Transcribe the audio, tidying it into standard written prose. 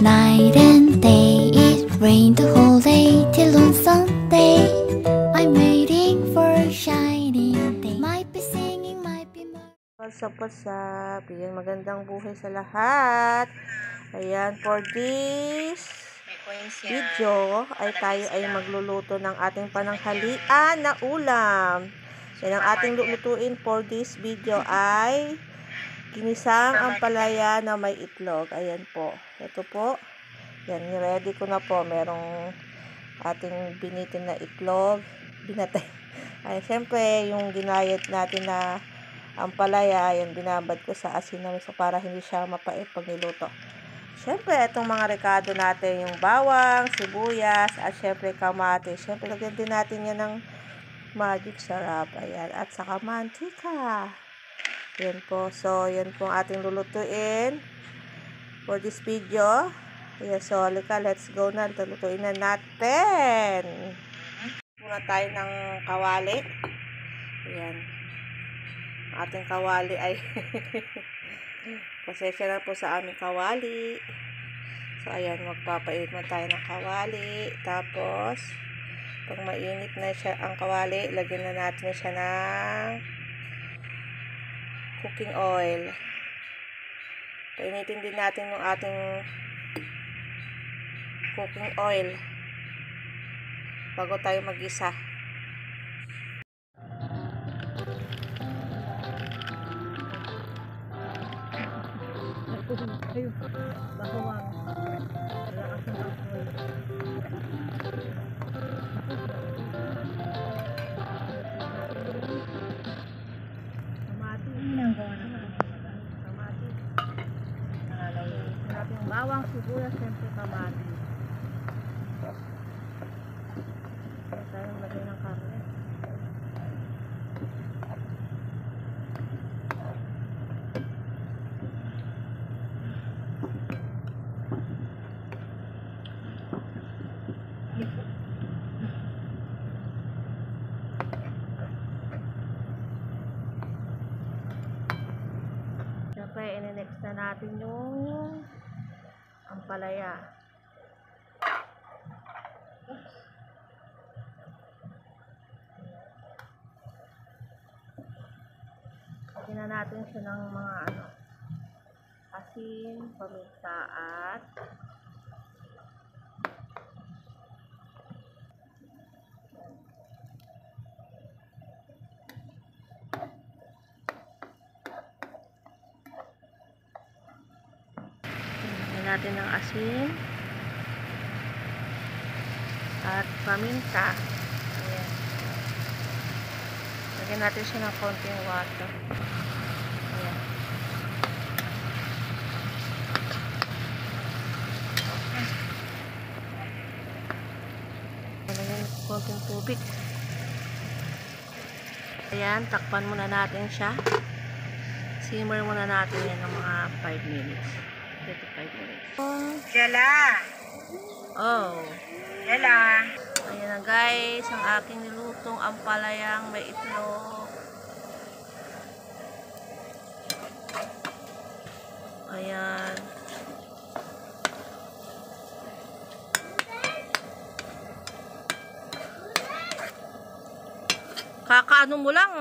Night and day, it rained the whole day till on Sunday. I'm waiting for a shining day. Might be singing, might be What's up? Ayan, magandang buhay sa lahat. Ayan, for this video ay tayo ay magluluto ng ating pananghalian na ulam. Yan ang ating lulutuin for this video ay ginisang ampalaya na may itlog. Ayan po. Ito po. Yan, ready ko na po. Merong ating binitin na itlog. Binatay. Ay, syempre, yung ginayat natin na ampalaya, yan, binabad ko sa asin namin so para hindi siya mapait pag niluto. Syempre, itong mga rekado natin, yung bawang, sibuyas, at syempre kamatis. Syempre, lagyan din natin yan ng magic sarap. Ayan, at saka mantika. Yan po. So, yan po ang ating lulutuin for this video. Ayan, so, halika, let's go na. Lulutuin na natin. Muna tayo ng kawali. Ayan. Ating kawali ay pasensya na po sa aming kawali. So, ayan, magpapainit mo tayo ng kawali. Tapos, pag mainit na siya ang kawali, lagyan na natin siya ng cooking oil. Painitin din natin yung ating cooking oil bago tayo mag-isa. Ayun, bawang. Lakas ng apoy. Kamatis. Ginagawa naman. Kamatis. Nakalagay natin yung bawang, sibuyas, siyempre kamatis. Kaya tayo lagay ng karne. Siyempre, ine-next na natin yung ampalaya. Lagyan na natin siya ng mga asin, paminta at natin ng asin at paminta. Ayan. Lagyan natin siya ng konting water. Ayan. Lagyan konting tubig. Ayan, takpan muna natin siya. Simmer muna natin yan ng mga 5 minutes. 35 minutes. Jala. Oh. Jala. Ayan na guys, ang aking nilutong ampalayang may itlog. Ayan. Kakaano mo lang.